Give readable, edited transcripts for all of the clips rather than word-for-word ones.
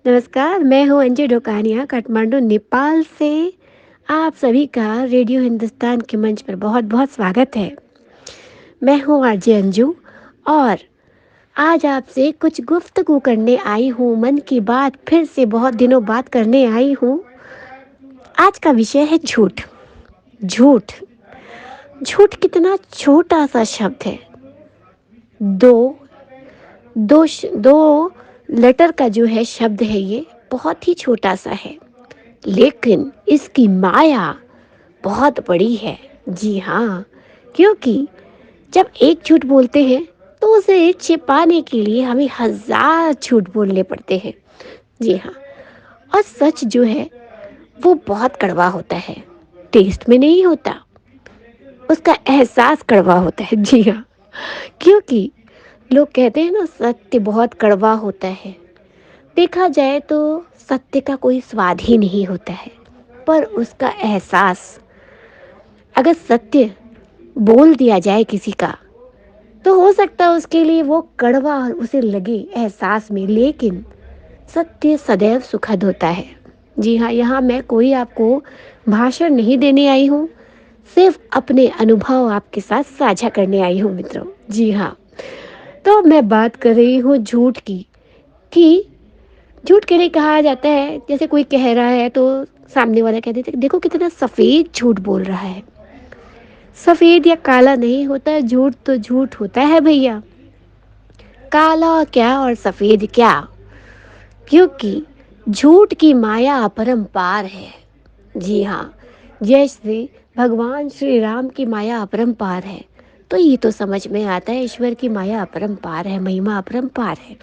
नमस्कार, मैं हूँ अंजू डोकानिया काठमांडू नेपाल से। आप सभी का रेडियो हिंदुस्तान के मंच पर बहुत-बहुत स्वागत है। मैं हूँ आरजे अंजू और आज आपसे कुछ गुफ्तगू करने आई हूँ। मन की बात फिर से बहुत दिनों बाद करने आई हूँ। आज का विषय है झूठ। झूठ झूठ कितना छोटा सा शब्द है। दो दो लेटर का जो है शब्द है, ये बहुत ही छोटा सा है, लेकिन इसकी माया बहुत बड़ी है। जी हाँ, क्योंकि जब एक झूठ बोलते हैं तो उसे छिपाने के लिए हमें हजार झूठ बोलने पड़ते हैं। जी हाँ, और सच जो है वो बहुत कड़वा होता है। टेस्ट में नहीं होता, उसका एहसास कड़वा होता है। जी हाँ, क्योंकि लोग कहते हैं ना, सत्य बहुत कड़वा होता है। देखा जाए तो सत्य का कोई स्वाद ही नहीं होता है, पर उसका एहसास, अगर सत्य बोल दिया जाए किसी का, तो हो सकता है उसके लिए वो कड़वा उसे लगे एहसास में, लेकिन सत्य सदैव सुखद होता है। जी हाँ, यहाँ मैं कोई आपको भाषण नहीं देने आई हूँ, सिर्फ अपने अनुभव आपके साथ साझा करने आई हूँ मित्रों। जी हाँ, तो मैं बात कर रही हूँ झूठ की, कि झूठ के लिए कहा जाता है, जैसे कोई कह रहा है तो सामने वाला कह देता है, देखो कितना सफेद झूठ बोल रहा है। सफेद या काला नहीं होता, झूठ तो झूठ होता है भैया। काला क्या और सफेद क्या, क्योंकि झूठ की माया अपरंपार है। जी हाँ, जैसे भगवान श्री राम की माया अपरंपार है, तो ये तो समझ में आता है ईश्वर की माया अपरंपार है, महिमा अपरंपार है।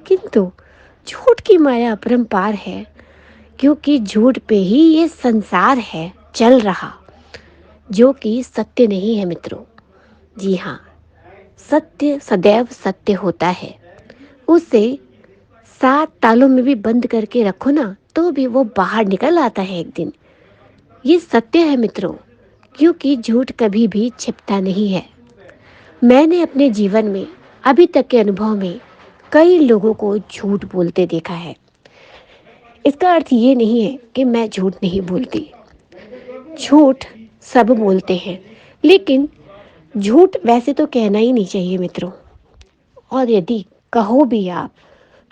किंतु झूठ की माया अपरंपार है, क्योंकि झूठ पे ही ये संसार है चल रहा, जो कि सत्य नहीं है मित्रों। जी हाँ, सत्य सदैव सत्य होता है। उसे 7 तालों में भी बंद करके रखो ना, तो भी वो बाहर निकल आता है एक दिन। ये सत्य है मित्रों, क्योंकि झूठ कभी भी छिपता नहीं है। मैंने अपने जीवन में, अभी तक के अनुभव में, कई लोगों को झूठ बोलते देखा है। इसका अर्थ ये नहीं है कि मैं झूठ नहीं बोलती। झूठ सब बोलते हैं, लेकिन झूठ वैसे तो कहना ही नहीं चाहिए मित्रों। और यदि कहो भी आप,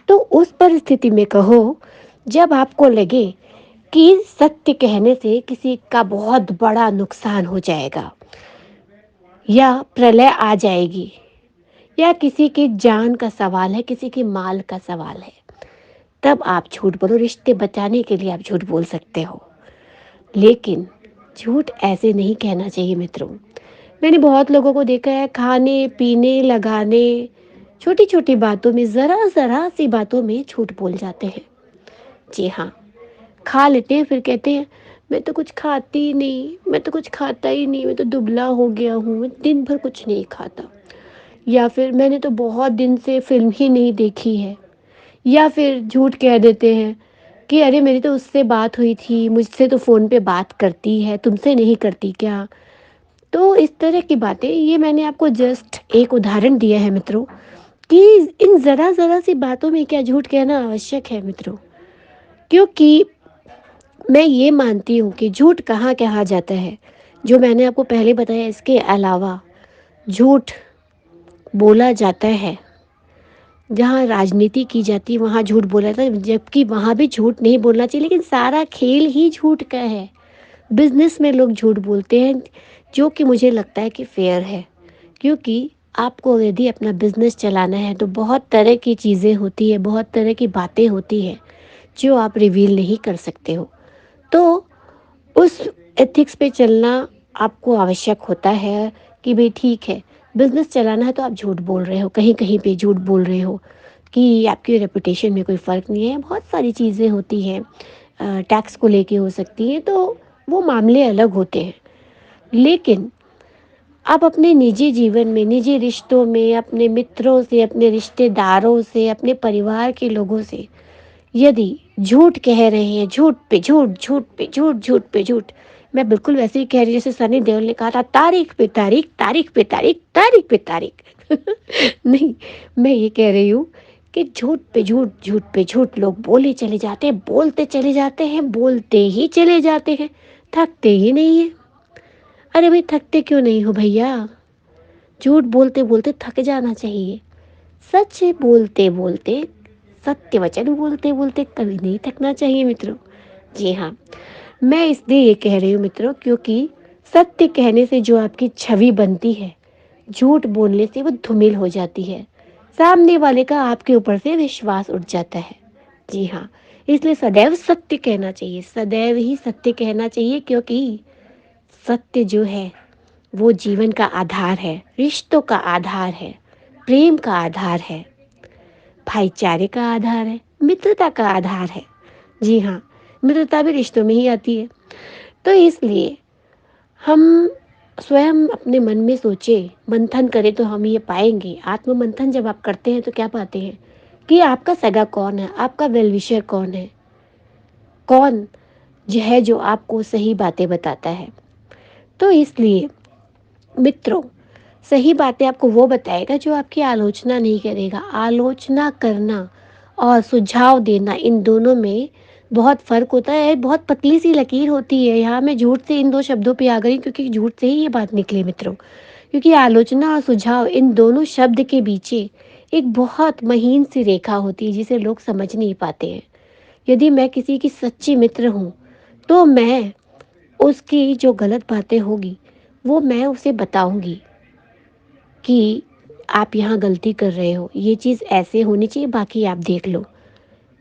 तो उस परिस्थिति में कहो जब आपको लगे कि सत्य कहने से किसी का बहुत बड़ा नुकसान हो जाएगा, या प्रलय आ जाएगी, या किसी की जान का सवाल है, किसी के माल का सवाल है, तब आप झूठ बोलो। रिश्ते बचाने के लिए आप झूठ बोल सकते हो, लेकिन झूठ ऐसे नहीं कहना चाहिए मित्रों। मैंने बहुत लोगों को देखा है, खाने पीने लगाने, छोटी छोटी बातों में, ज़रा ज़रा सी बातों में झूठ बोल जाते हैं। जी हाँ, खा लेते हैं, फिर कहते हैं मैं तो कुछ खाती ही नहीं, मैं तो कुछ खाता ही नहीं, मैं तो दुबला हो गया हूँ, मैं दिन भर कुछ नहीं खाता। या फिर मैंने तो बहुत दिन से फिल्म ही नहीं देखी है। या फिर झूठ कह देते हैं कि अरे मेरी तो उससे बात हुई थी, मुझसे तो फ़ोन पे बात करती है, तुमसे नहीं करती क्या। तो इस तरह की बातें, ये मैंने आपको जस्ट एक उदाहरण दिया है मित्रों, कि इन ज़रा ज़रा सी बातों में क्या झूठ कहना आवश्यक है मित्रों। क्योंकि मैं ये मानती हूँ कि झूठ कहाँ कहा जाता है, जो मैंने आपको पहले बताया, इसके अलावा झूठ बोला जाता है जहाँ राजनीति की जाती है, वहाँ झूठ बोला जाता है, जबकि वहाँ भी झूठ नहीं बोलना चाहिए, लेकिन सारा खेल ही झूठ का है। बिजनेस में लोग झूठ बोलते हैं, जो कि मुझे लगता है कि फेयर है, क्योंकि आपको यदि अपना बिजनेस चलाना है तो बहुत तरह की चीज़ें होती है, बहुत तरह की बातें होती हैं जो आप रिवील नहीं कर सकते हो। तो उस एथिक्स पे चलना आपको आवश्यक होता है कि भाई ठीक है, बिजनेस चलाना है तो आप झूठ बोल रहे हो, कहीं कहीं पे झूठ बोल रहे हो कि आपकी रेपुटेशन में कोई फ़र्क नहीं है। बहुत सारी चीज़ें होती हैं, टैक्स को लेके हो सकती हैं, तो वो मामले अलग होते हैं। लेकिन आप अपने निजी जीवन में, निजी रिश्तों में, अपने मित्रों से, अपने रिश्तेदारों से, अपने परिवार के लोगों से यदि झूठ कह रहे हैं, झूठ पे झूठ, झूठ पे झूठ, झूठ पे झूठ, मैं बिल्कुल वैसे ही कह रही जैसे सनी देओल ने कहा था, तारीख पे तारीख, तारीख पे तारीख, तारीख पे तारीख। नहीं, मैं ये कह रही हूँ कि झूठ पे झूठ, झूठ पे झूठ लोग बोले चले जाते हैं, बोलते चले जाते हैं, बोलते ही चले जाते हैं, थकते ही नहीं है। अरे भाई, थकते क्यों नहीं हो भैया? झूठ बोलते बोलते थक जाना चाहिए। सच बोलते बोलते, सत्य वचन बोलते बोलते कभी नहीं थकना चाहिए मित्रों। जी हाँ, मैं इसलिए ये कह रही हूँ मित्रों, क्योंकि सत्य कहने से जो आपकी छवि बनती है, झूठ बोलने से वो धूमिल हो जाती है। सामने वाले का आपके ऊपर से विश्वास उठ जाता है। जी हाँ, इसलिए सदैव सत्य कहना चाहिए, सदैव ही सत्य कहना चाहिए, क्योंकि सत्य जो है वो जीवन का आधार है, रिश्तों का आधार है, प्रेम का आधार है, भाईचारे का आधार है, मित्रता का आधार है। जी हाँ, मित्रता भी रिश्तों में ही आती है। तो इसलिए हम स्वयं अपने मन में सोचे, मंथन करें तो हम ये पाएंगे। आत्म मंथन जब आप करते हैं तो क्या पाते हैं कि आपका सगा कौन है, आपका वेल विशर कौन है, कौन जो है जो आपको सही बातें बताता है। तो इसलिए मित्रों, सही बातें आपको वो बताएगा जो आपकी आलोचना नहीं करेगा। आलोचना करना और सुझाव देना, इन दोनों में बहुत फ़र्क होता है। बहुत पतली सी लकीर होती है। यहाँ मैं झूठ से इन दो शब्दों पे आ गई, क्योंकि झूठ से ही ये बात निकली मित्रों। क्योंकि आलोचना और सुझाव, इन दोनों शब्द के पीछे एक बहुत महीन सी रेखा होती है जिसे लोग समझ नहीं पाते हैं। यदि मैं किसी की सच्ची मित्र हूँ, तो मैं उसकी जो गलत बातें होगी वो मैं उसे बताऊंगी कि आप यहाँ गलती कर रहे हो, ये चीज़ ऐसे होनी चाहिए, बाकी आप देख लो,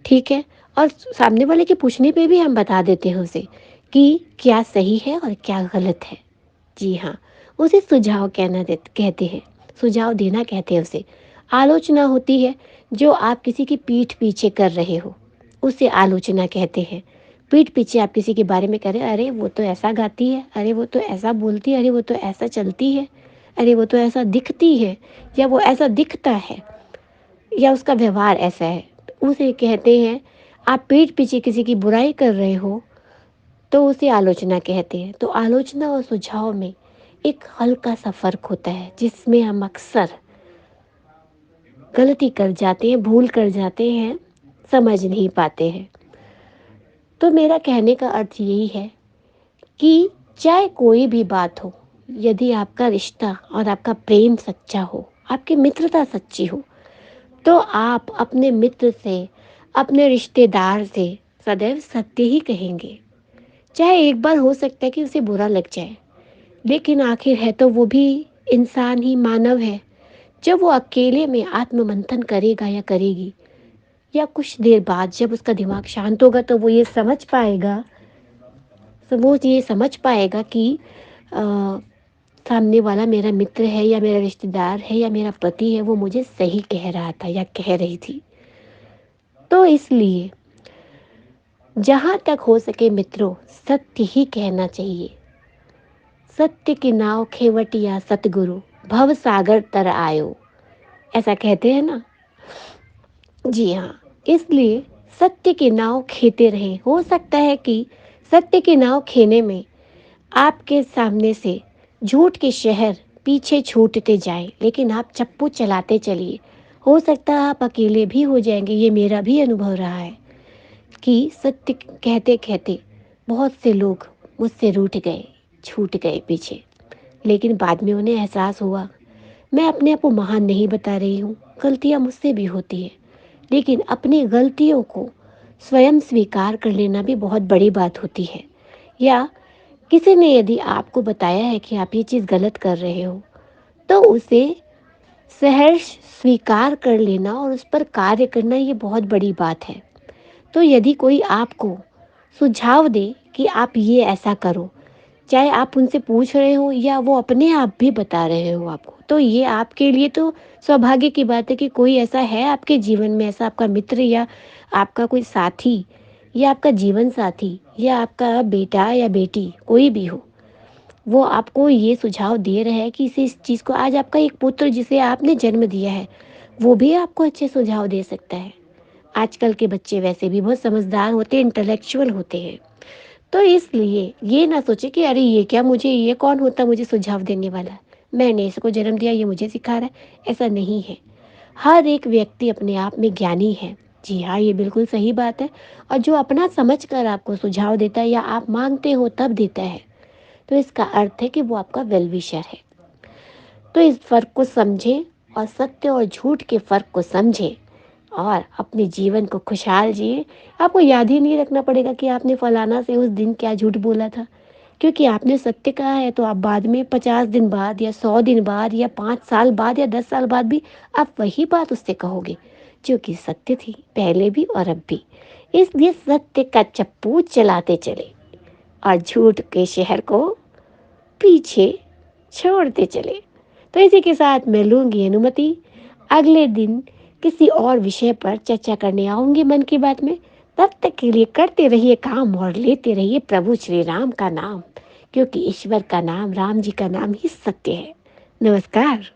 ठीक है। और सामने वाले के पूछने पे भी हम बता देते हैं उसे कि क्या सही है और क्या गलत है। जी हाँ, उसे सुझाव कहते हैं, सुझाव देना कहते हैं उसे। आलोचना होती है जो आप किसी की पीठ पीछे कर रहे हो, उसे आलोचना कहते हैं। पीठ पीछे आप किसी के बारे में कह रहे हो, अरे वो तो ऐसा गाती है, अरे वो तो ऐसा बोलती है, अरे वो तो ऐसा चलती है, अरे वो तो ऐसा दिखती है, या वो ऐसा दिखता है, या उसका व्यवहार ऐसा है, तो उसे कहते हैं। आप पीठ पीछे किसी की बुराई कर रहे हो तो उसे आलोचना कहते हैं। तो आलोचना और सुझाव में एक हल्का सा फर्क होता है, जिसमें हम अक्सर गलती कर जाते हैं, भूल कर जाते हैं, समझ नहीं पाते हैं। तो मेरा कहने का अर्थ यही है कि चाहे कोई भी बात हो, यदि आपका रिश्ता और आपका प्रेम सच्चा हो, आपकी मित्रता सच्ची हो, तो आप अपने मित्र से, अपने रिश्तेदार से सदैव सत्य ही कहेंगे। चाहे एक बार हो सकता है कि उसे बुरा लग जाए, लेकिन आखिर है तो वो भी इंसान ही, मानव है। जब वो अकेले में आत्ममंथन करेगा या करेगी, या कुछ देर बाद जब उसका दिमाग शांत होगा, तो वो ये समझ पाएगा, तो वो ये समझ पाएगा कि अ, सामने वाला मेरा मित्र है या मेरा रिश्तेदार है या मेरा पति है, वो मुझे सही कह रहा था या कह रही थी। तो इसलिए जहाँ तक हो सके मित्रों, सत्य ही कहना चाहिए। सत्य की नाव खेवटिया सतगुरु, भव सागर तर आयो, ऐसा कहते हैं ना। जी हाँ, इसलिए सत्य की नाव खेते रहें। हो सकता है कि सत्य की नाव खेने में आपके सामने से झूठ के शहर पीछे छूटते जाएं, लेकिन आप चप्पू चलाते चलिए। हो सकता है आप अकेले भी हो जाएंगे। ये मेरा भी अनुभव रहा है कि सत्य कहते कहते बहुत से लोग मुझसे रूठ गए, छूट गए पीछे, लेकिन बाद में उन्हें एहसास हुआ। मैं अपने आप को महान नहीं बता रही हूँ, गलतियाँ मुझसे भी होती हैं, लेकिन अपनी गलतियों को स्वयं स्वीकार कर लेना भी बहुत बड़ी बात होती है। या किसी ने यदि आपको बताया है कि आप ये चीज़ गलत कर रहे हो, तो उसे सहर्ष स्वीकार कर लेना और उस पर कार्य करना, ये बहुत बड़ी बात है। तो यदि कोई आपको सुझाव दे कि आप ये ऐसा करो, चाहे आप उनसे पूछ रहे हो या वो अपने आप भी बता रहे हो आपको, तो ये आपके लिए तो सौभाग्य की बात है कि कोई ऐसा है आपके जीवन में, ऐसा आपका मित्र या आपका कोई साथी या आपका जीवन साथी या आपका बेटा या बेटी, कोई भी हो, वो आपको ये सुझाव दे रहा है कि इस चीज़ को, आज आपका एक पुत्र जिसे आपने जन्म दिया है, वो भी आपको अच्छे सुझाव दे सकता है। आजकल के बच्चे वैसे भी बहुत समझदार होते हैं, इंटेलेक्चुअल होते हैं। तो इसलिए ये ना सोचे कि अरे ये क्या, मुझे ये कौन होता मुझे सुझाव देने वाला, मैंने इसको जन्म दिया, ये मुझे सिखा रहा है। ऐसा नहीं है। हर एक व्यक्ति अपने आप में ज्ञानी है। जी हाँ, ये बिल्कुल सही बात है। और जो अपना समझकर आपको सुझाव देता है या आप मांगते हो तब देता है, तो इसका अर्थ है कि वो आपका वेल विशर है। तो इस फर्क को समझें और सत्य और झूठ के फर्क को समझें और अपने जीवन को खुशहाल जिए। आपको याद ही नहीं रखना पड़ेगा कि आपने फलाना से उस दिन क्या झूठ बोला था, क्योंकि आपने सत्य कहा है तो आप बाद में 50 दिन बाद या 100 दिन बाद या 5 साल बाद या 10 साल बाद भी आप वही बात उससे कहोगे, जो कि सत्य थी पहले भी और अब भी। इसलिए सत्य का चप्पू चलाते चले और झूठ के शहर को पीछे छोड़ते चले। तो इसी के साथ मैं लूंगी अनुमति। अगले दिन किसी और विषय पर चर्चा करने आऊंगी मन की बात में। तब तक के लिए करते रहिए काम और लेते रहिए प्रभु श्री राम का नाम, क्योंकि ईश्वर का नाम, राम जी का नाम ही सत्य है। नमस्कार।